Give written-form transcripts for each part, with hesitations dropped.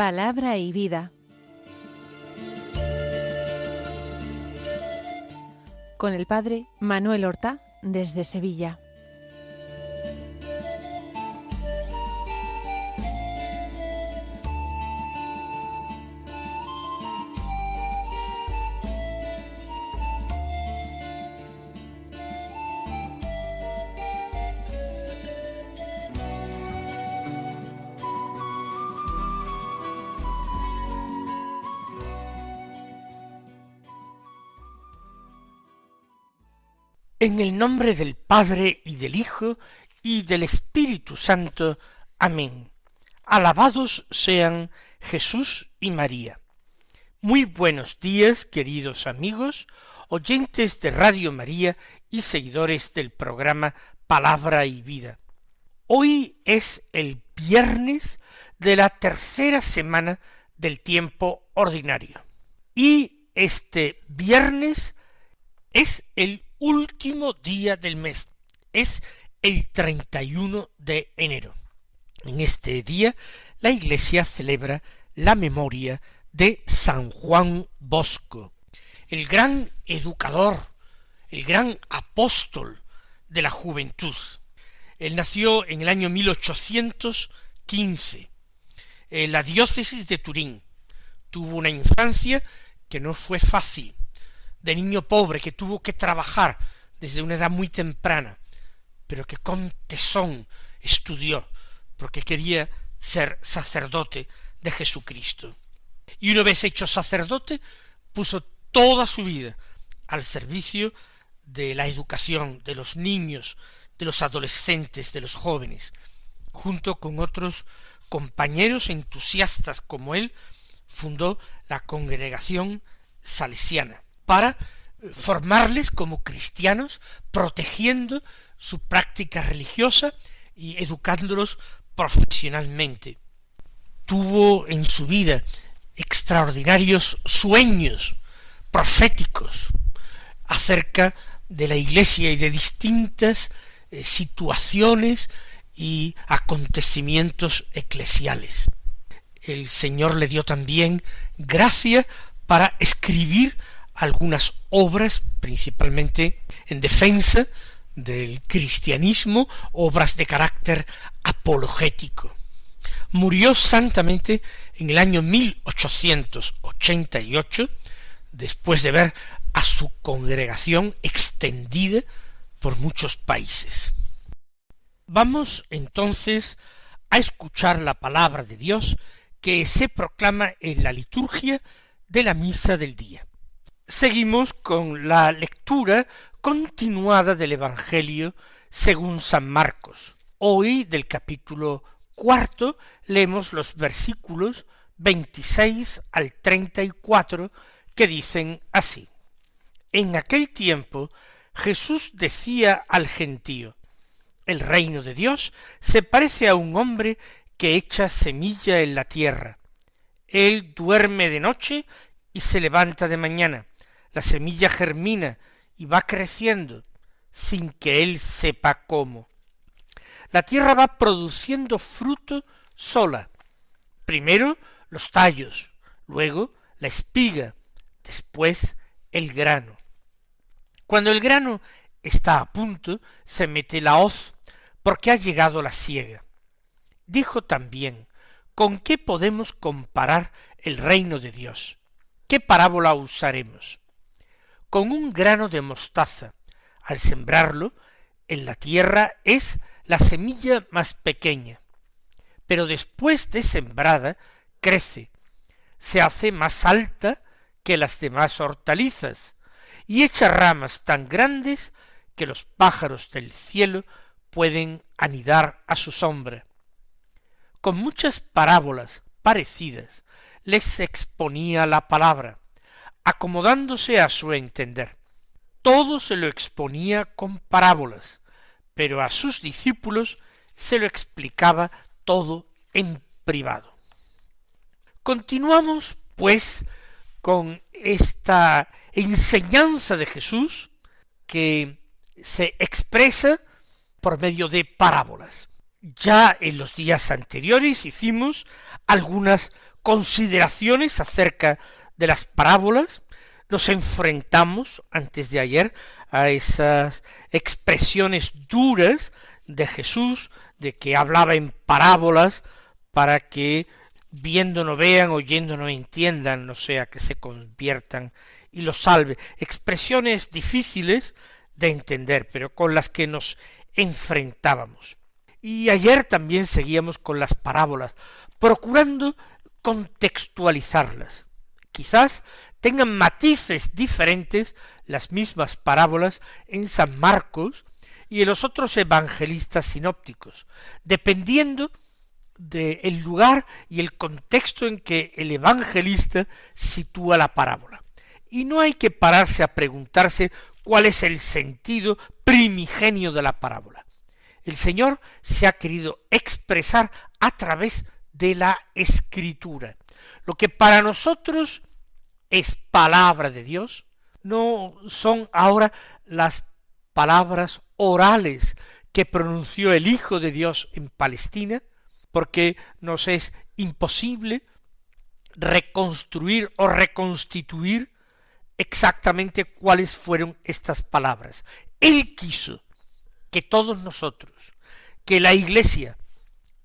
Palabra y vida. Con el padre Manuel Horta desde Sevilla. En el nombre del Padre, y del Hijo, y del Espíritu Santo. Amén. Alabados sean Jesús y María. Muy buenos días, queridos amigos, oyentes de Radio María y seguidores del programa Palabra y Vida. Hoy es el viernes de la tercera semana del tiempo ordinario. Y este viernes es el último día del mes, es el 31 de enero. En este día la Iglesia celebra la memoria de San Juan Bosco, el gran educador, el gran apóstol de la juventud. Él nació en el año 1815 en la diócesis de Turín. Tuvo una infancia que no fue fácil, de niño pobre que tuvo que trabajar desde una edad muy temprana, pero que con tesón estudió, porque quería ser sacerdote de Jesucristo. Y una vez hecho sacerdote, puso toda su vida al servicio de la educación de los niños, de los adolescentes, de los jóvenes. Junto con otros compañeros entusiastas como él, fundó la Congregación Salesiana, para formarles como cristianos, protegiendo su práctica religiosa y educándolos profesionalmente. Tuvo en su vida extraordinarios sueños proféticos acerca de la Iglesia y de distintas situaciones y acontecimientos eclesiales. El Señor le dio también gracia para escribir algunas obras, principalmente en defensa del cristianismo, obras de carácter apologético. Murió santamente en el año 1888, después de ver a su congregación extendida por muchos países. Vamos entonces a escuchar la palabra de Dios que se proclama en la liturgia de la misa del día. Seguimos con la lectura continuada del Evangelio según San Marcos. Hoy, del capítulo 4, leemos los versículos 26 al 34, que dicen así: En aquel tiempo Jesús decía al gentío: El reino de Dios se parece a un hombre que echa semilla en la tierra. Él duerme de noche y se levanta de mañana. La semilla germina y va creciendo sin que él sepa cómo. La tierra va produciendo fruto sola. Primero los tallos, luego la espiga, después el grano. Cuando el grano está a punto, se mete la hoz, porque ha llegado la siega. Dijo también: ¿Con qué podemos comparar el reino de Dios? ¿Qué parábola usaremos? Con un grano de mostaza, al sembrarlo, en la tierra es la semilla más pequeña, pero después de sembrada crece, se hace más alta que las demás hortalizas, y echa ramas tan grandes que los pájaros del cielo pueden anidar a su sombra. Con muchas parábolas parecidas les exponía la palabra, acomodándose a su entender. Todo se lo exponía con parábolas, pero a sus discípulos se lo explicaba todo en privado. Continuamos, pues, con esta enseñanza de Jesús que se expresa por medio de parábolas. Ya en los días anteriores hicimos algunas consideraciones acerca de las parábolas. Nos enfrentamos antes de ayer a esas expresiones duras de Jesús, de que hablaba en parábolas para que viendo no vean, oyendo no entiendan, no sea que se conviertan y los salve. Expresiones difíciles de entender, pero con las que nos enfrentábamos. Y ayer también seguíamos con las parábolas, procurando contextualizarlas. Quizás tengan matices diferentes las mismas parábolas en San Marcos y en los otros evangelistas sinópticos, dependiendo del lugar y el contexto en que el evangelista sitúa la parábola. Y no hay que pararse a preguntarse cuál es el sentido primigenio de la parábola. El Señor se ha querido expresar a través de la Escritura. Lo que para nosotros es palabra de Dios, no son ahora las palabras orales que pronunció el Hijo de Dios en Palestina, porque nos es imposible reconstruir o reconstituir exactamente cuáles fueron estas palabras. Él quiso que todos nosotros, que la Iglesia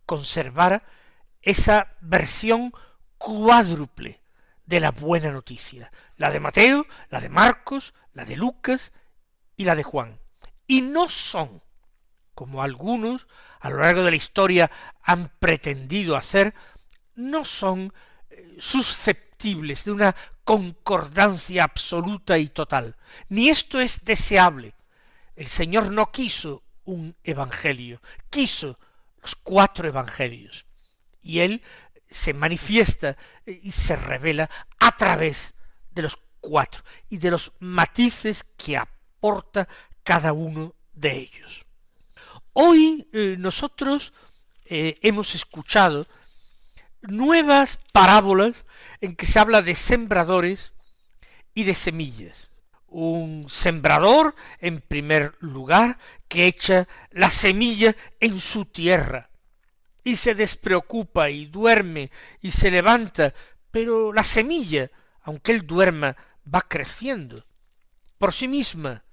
conservara esa versión cuádruple de la buena noticia, la de Mateo, la de Marcos, la de Lucas y la de Juan. Y no son, como algunos a lo largo de la historia han pretendido hacer, no son susceptibles de una concordancia absoluta y total. Ni esto es deseable. El Señor no quiso un evangelio, quiso los 4 evangelios. Y Él se manifiesta y se revela a través de los 4 y de los matices que aporta cada uno de ellos. Hoy nosotros hemos escuchado nuevas parábolas en que se habla de sembradores y de semillas. Un sembrador, en primer lugar, que echa la semilla en su tierra y se despreocupa y duerme y se levanta, pero la semilla, aunque él duerma, va creciendo por sí misma.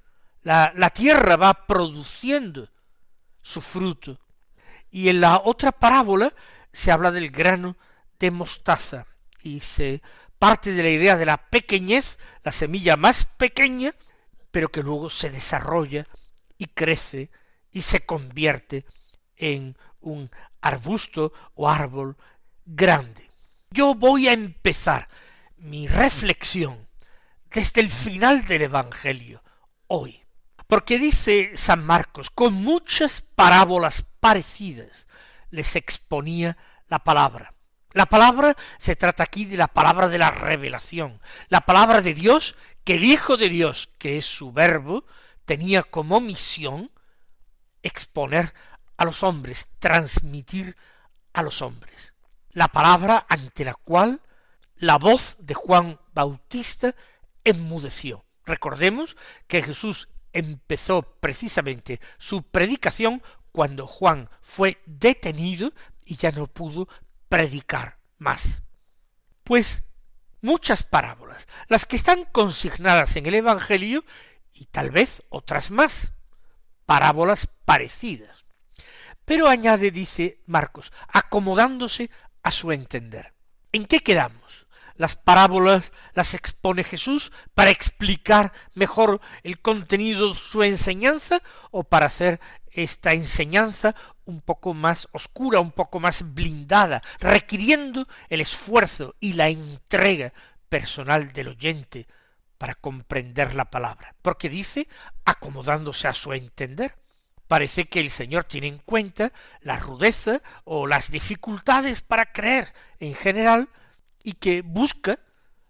La tierra va produciendo su fruto. Y en la otra parábola se habla del grano de mostaza y se parte de la idea de la pequeñez, la semilla más pequeña, pero que luego se desarrolla y crece y se convierte en un arbusto o árbol grande. Yo voy a empezar mi reflexión desde el final del Evangelio hoy, porque dice San Marcos, con muchas parábolas parecidas les exponía la palabra. La palabra se trata aquí de la palabra de la revelación, la palabra de Dios que el Hijo de Dios, que es su verbo, tenía como misión exponer a los hombres, transmitir a los hombres. La palabra ante la cual la voz de Juan Bautista enmudeció. Recordemos que Jesús empezó precisamente su predicación cuando Juan fue detenido y ya no pudo predicar más. Pues muchas parábolas, las que están consignadas en el Evangelio y tal vez otras más, parábolas parecidas. Pero añade, dice Marcos, acomodándose a su entender. ¿En qué quedamos? Las parábolas las expone Jesús para explicar mejor el contenido de su enseñanza o para hacer esta enseñanza un poco más oscura, un poco más blindada, requiriendo el esfuerzo y la entrega personal del oyente para comprender la palabra. Porque dice, acomodándose a su entender. Parece que el Señor tiene en cuenta la rudeza o las dificultades para creer en general y que busca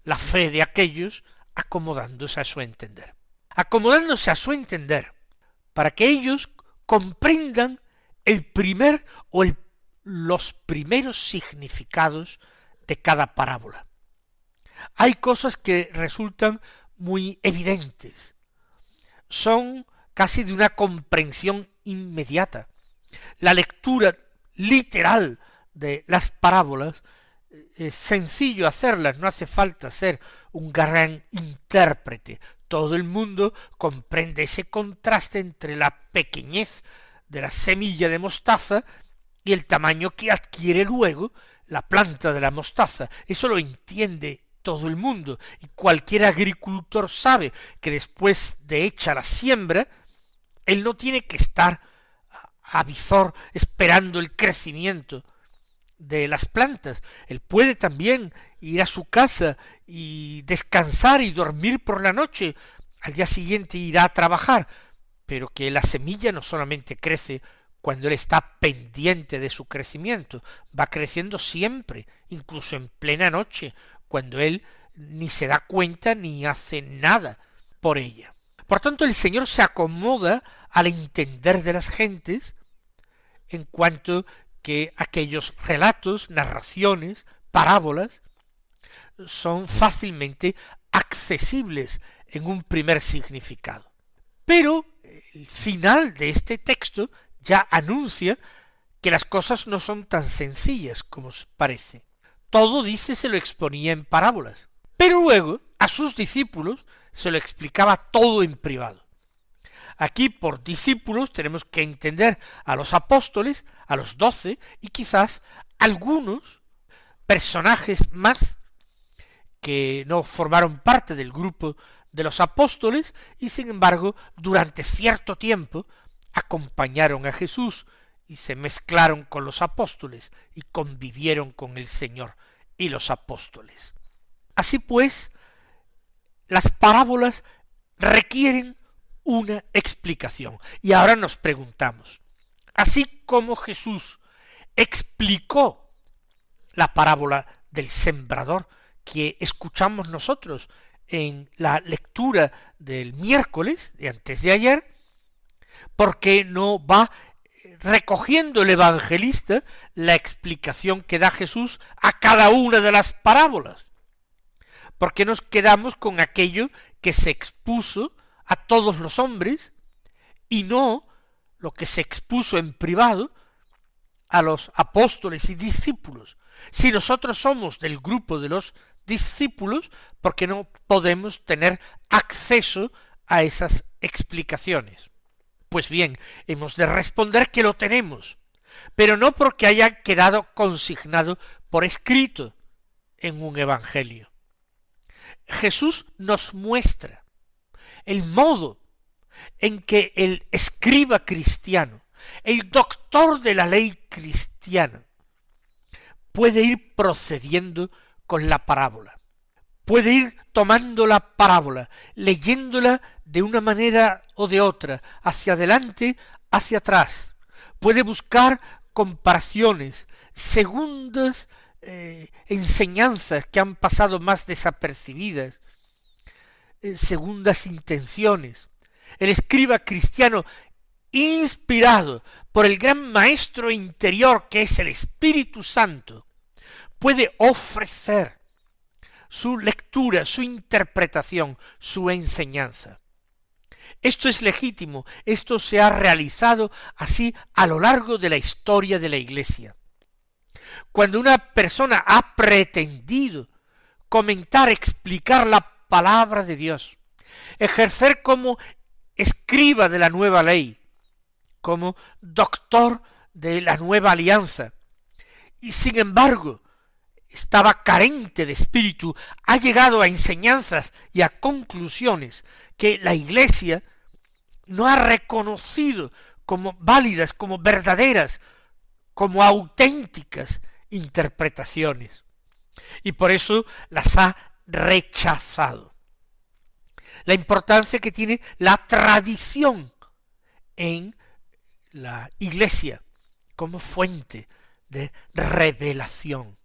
la fe de aquellos acomodándose a su entender. Acomodándose a su entender para que ellos comprendan el primer o los primeros significados de cada parábola. Hay cosas que resultan muy evidentes, son casi de una comprensión inmediata. La lectura literal de las parábolas es sencillo hacerlas, no hace falta ser un gran intérprete. Todo el mundo comprende ese contraste entre la pequeñez de la semilla de mostaza y el tamaño que adquiere luego la planta de la mostaza. Eso lo entiende todo el mundo, y cualquier agricultor sabe que después de hecha la siembra, él no tiene que estar a visor esperando el crecimiento de las plantas. Él puede también ir a su casa y descansar y dormir por la noche. Al día siguiente irá a trabajar, pero que la semilla no solamente crece cuando él está pendiente de su crecimiento, va creciendo siempre, incluso en plena noche, cuando él ni se da cuenta ni hace nada por ella. Por tanto, el Señor se acomoda al entender de las gentes en cuanto que aquellos relatos, narraciones, parábolas, son fácilmente accesibles en un primer significado. Pero el final de este texto ya anuncia que las cosas no son tan sencillas como parece. Todo, dice, se lo exponía en parábolas, pero luego a sus discípulos se lo explicaba todo en privado. Aquí por discípulos tenemos que entender a los apóstoles, a los 12 y quizás algunos personajes más que no formaron parte del grupo de los apóstoles y sin embargo durante cierto tiempo acompañaron a Jesús y se mezclaron con los apóstoles y convivieron con el Señor y los apóstoles. Así pues, las parábolas requieren una explicación. Y ahora nos preguntamos, así como Jesús explicó la parábola del sembrador que escuchamos nosotros en la lectura del miércoles de antes de ayer, porque no va recogiendo el evangelista la explicación que da Jesús a cada una de las parábolas? Porque nos quedamos con aquello que se expuso a todos los hombres y no lo que se expuso en privado a los apóstoles y discípulos? Si nosotros somos del grupo de los discípulos, ¿por qué no podemos tener acceso a esas explicaciones? Pues bien, hemos de responder que lo tenemos, pero no porque haya quedado consignado por escrito en un evangelio. Jesús nos muestra el modo en que el escriba cristiano, el doctor de la ley cristiana, puede ir procediendo con la parábola. Puede ir tomando la parábola, leyéndola de una manera o de otra, hacia adelante, hacia atrás. Puede buscar comparaciones, segundas enseñanzas que han pasado más desapercibidas, segundas intenciones. El escriba cristiano, inspirado por el gran maestro interior que es el Espíritu Santo, puede ofrecer su lectura, su interpretación, su enseñanza. Esto es legítimo, esto se ha realizado así a lo largo de la historia de la Iglesia. Cuando una persona ha pretendido comentar, explicar la palabra de Dios, ejercer como escriba de la nueva ley, como doctor de la nueva alianza, y sin embargo estaba carente de espíritu, ha llegado a enseñanzas y a conclusiones que la Iglesia no ha reconocido como válidas, como verdaderas, como auténticas interpretaciones, y por eso las ha rechazado. La importancia que tiene la tradición en la Iglesia como fuente de revelación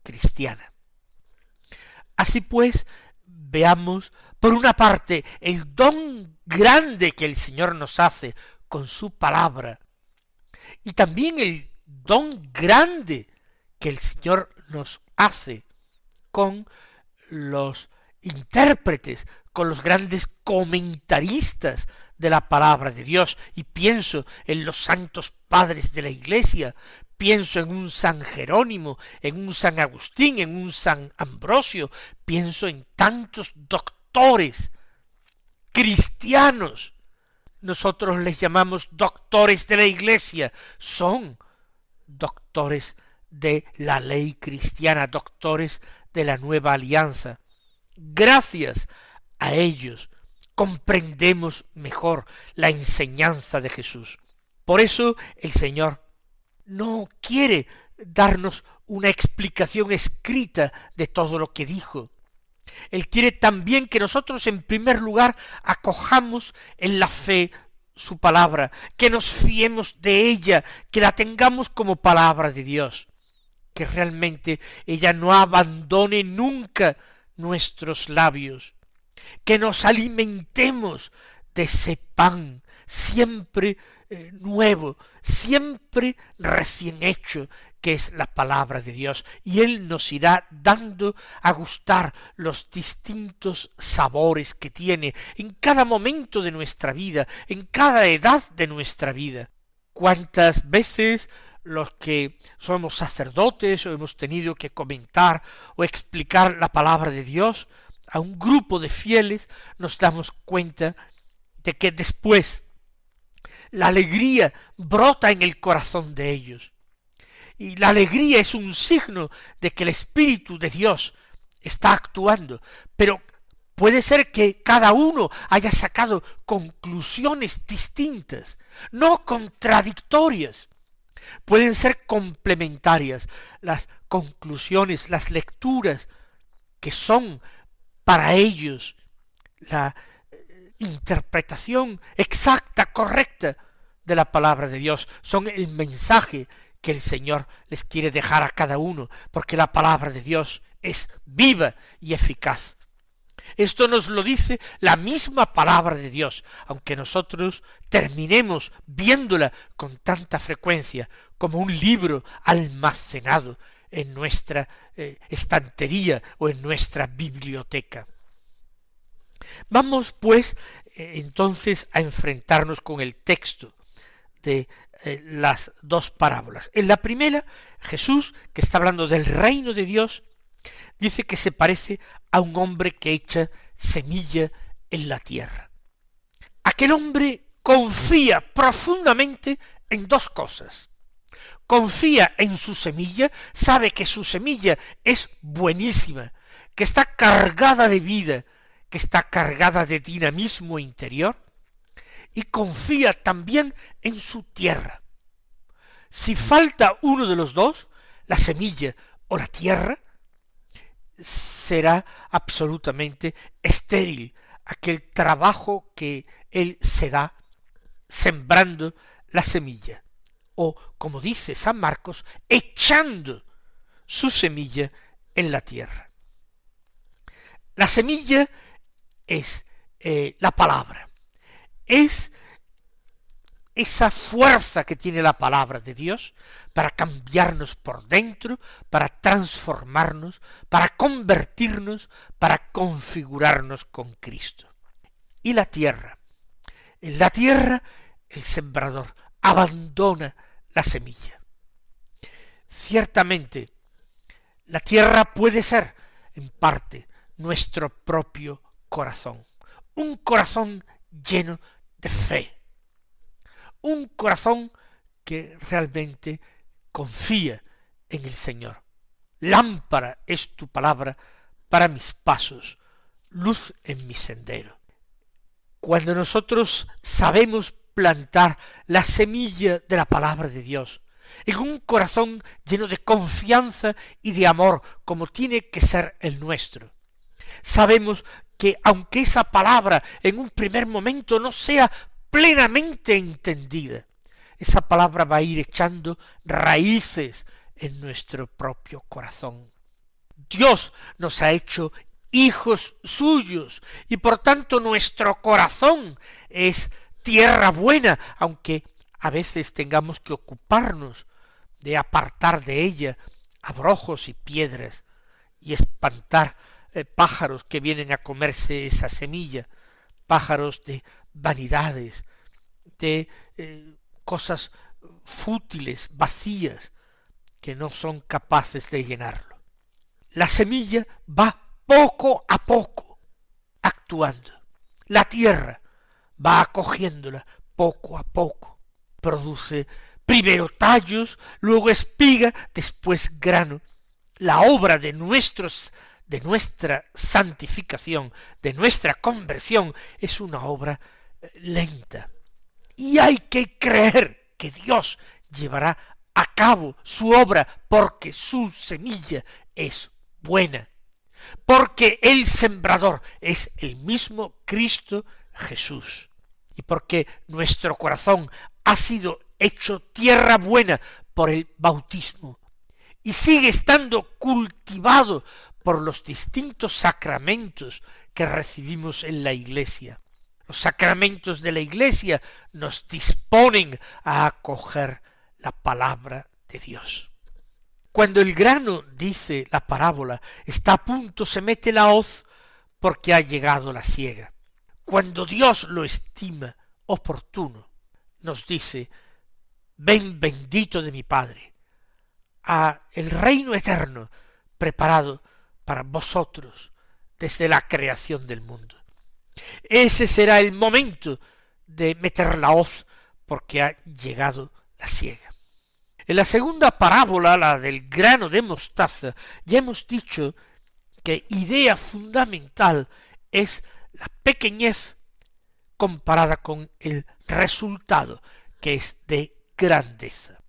cristiana. Así pues, veamos por una parte el don grande que el Señor nos hace con su palabra y también el don grande que el Señor nos hace con los intérpretes, con los grandes comentaristas de la palabra de Dios, y pienso en los santos padres de la Iglesia, pienso en un San Jerónimo, en un San Agustín, en un San Ambrosio, pienso en tantos doctores cristianos. Nosotros les llamamos doctores de la Iglesia, son doctores de la ley cristiana, doctores de la nueva alianza. Gracias a ellos comprendemos mejor la enseñanza de Jesús. Por eso el Señor no quiere darnos una explicación escrita de todo lo que dijo. Él quiere también que nosotros en primer lugar acojamos en la fe su palabra, que nos fiemos de ella, que la tengamos como palabra de Dios, que realmente ella no abandone nunca nuestros labios, que nos alimentemos de ese pan siempre nuevo, siempre recién hecho, que es la palabra de Dios, y Él nos irá dando a gustar los distintos sabores que tiene en cada momento de nuestra vida, en cada edad de nuestra vida. ¿Cuántas veces los que somos sacerdotes o hemos tenido que comentar o explicar la palabra de Dios a un grupo de fieles, nos damos cuenta de que después la alegría brota en el corazón de ellos? Y la alegría es un signo de que el Espíritu de Dios está actuando, pero puede ser que cada uno haya sacado conclusiones distintas, no contradictorias. Pueden ser complementarias las conclusiones, las lecturas que son para ellos la interpretación exacta, correcta de la palabra de Dios, son el mensaje que el Señor les quiere dejar a cada uno, porque la palabra de Dios es viva y eficaz. Esto nos lo dice la misma palabra de Dios, aunque nosotros terminemos viéndola con tanta frecuencia como un libro almacenado en nuestra estantería o en nuestra biblioteca. Vamos pues entonces a enfrentarnos con el texto de las dos parábolas. En la primera, Jesús, que está hablando del reino de Dios, dice que se parece a un hombre que echa semilla en la tierra. Aquel hombre confía profundamente en dos cosas. Confía en su semilla, sabe que su semilla es buenísima, que está cargada de vida, que está cargada de dinamismo interior, y confía también en su tierra. Si falta uno de los dos, la semilla o la tierra, será absolutamente estéril aquel trabajo que él se da sembrando la semilla, o, como dice San Marcos, echando su semilla en la tierra. La semilla es la palabra, es esa fuerza que tiene la palabra de Dios para cambiarnos por dentro, para transformarnos, para convertirnos, para configurarnos con Cristo. Y la tierra. En la tierra el sembrador abandona la semilla. Ciertamente, la tierra puede ser, en parte, nuestro propio corazón. Un corazón lleno de fe. Un corazón que realmente confía en el Señor. Lámpara es tu palabra para mis pasos, luz en mi sendero. Cuando nosotros sabemos plantar la semilla de la palabra de Dios en un corazón lleno de confianza y de amor, como tiene que ser el nuestro, sabemos que aunque esa palabra en un primer momento no sea plenamente entendida, esa palabra va a ir echando raíces en nuestro propio corazón. Dios nos ha hecho hijos suyos y por tanto nuestro corazón es tierra buena, aunque a veces tengamos que ocuparnos de apartar de ella abrojos y piedras y espantar pájaros que vienen a comerse esa semilla, pájaros de vanidades, de cosas fútiles, vacías, que no son capaces de llenarlo. La semilla va poco a poco actuando. La tierra va acogiéndola poco a poco. Produce primero tallos, luego espiga, después grano. La obra de nuestra santificación, de nuestra conversión, es una obra lenta. Y hay que creer que Dios llevará a cabo su obra porque su semilla es buena, porque el sembrador es el mismo Cristo Jesús, y porque nuestro corazón ha sido hecho tierra buena por el bautismo, y sigue estando cultivado por los distintos sacramentos que recibimos en la Iglesia. Los sacramentos de la Iglesia nos disponen a acoger la palabra de Dios. Cuando el grano, dice la parábola, está a punto, se mete la hoz porque ha llegado la siega. Cuando Dios lo estima oportuno, nos dice: ven bendito de mi Padre, a el reino eterno preparado para vosotros desde la creación del mundo. Ese será el momento de meter la hoz porque ha llegado la siega. En la segunda parábola, la del grano de mostaza, ya hemos dicho que idea fundamental es la pequeñez comparada con el resultado, que es de grandeza.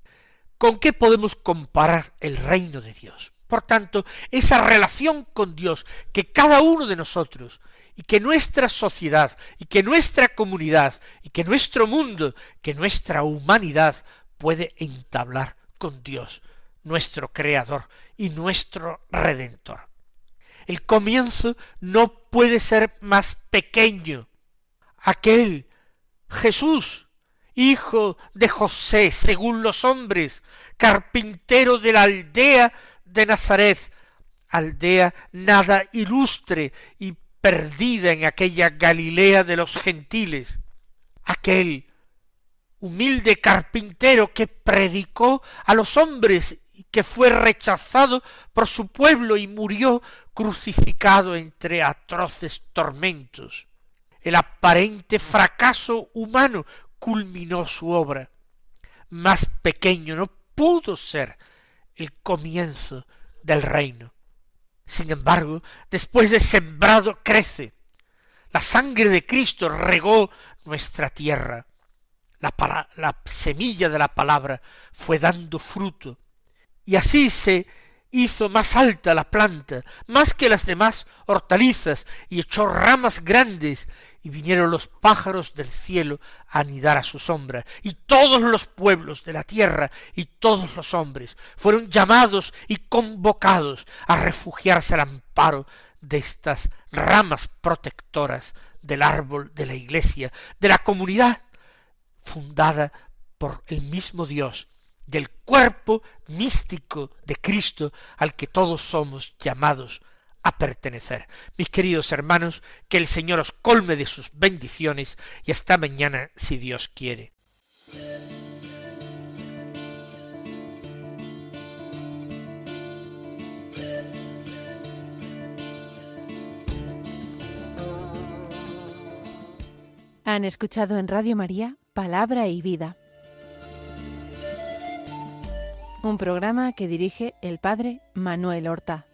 ¿Con qué podemos comparar el reino de Dios? Por tanto, esa relación con Dios que cada uno de nosotros, y que nuestra sociedad, y que nuestra comunidad, y que nuestro mundo, que nuestra humanidad puede entablar con Dios, nuestro Creador y nuestro Redentor. El comienzo no puede ser más pequeño. Aquel Jesús, hijo de José, según los hombres, carpintero de la aldea de Nazaret, aldea nada ilustre y perdida en aquella Galilea de los gentiles, aquel humilde carpintero que predicó a los hombres y que fue rechazado por su pueblo y murió crucificado entre atroces tormentos. El aparente fracaso humano culminó su obra. Más pequeño no pudo ser el comienzo del reino. Sin embargo, después de sembrado crece. La sangre de Cristo regó nuestra tierra. La semilla de la palabra fue dando fruto, y así se hizo más alta la planta, más que las demás hortalizas, y echó ramas grandes, y vinieron los pájaros del cielo a anidar a su sombra, y todos los pueblos de la tierra y todos los hombres fueron llamados y convocados a refugiarse al amparo de estas ramas protectoras del árbol de la Iglesia, de la comunidad fundada por el mismo Dios, del cuerpo místico de Cristo al que todos somos llamados a pertenecer. Mis queridos hermanos, que el Señor os colme de sus bendiciones y hasta mañana si Dios quiere. Han escuchado en Radio María Palabra y Vida, un programa que dirige el Padre Manuel Horta.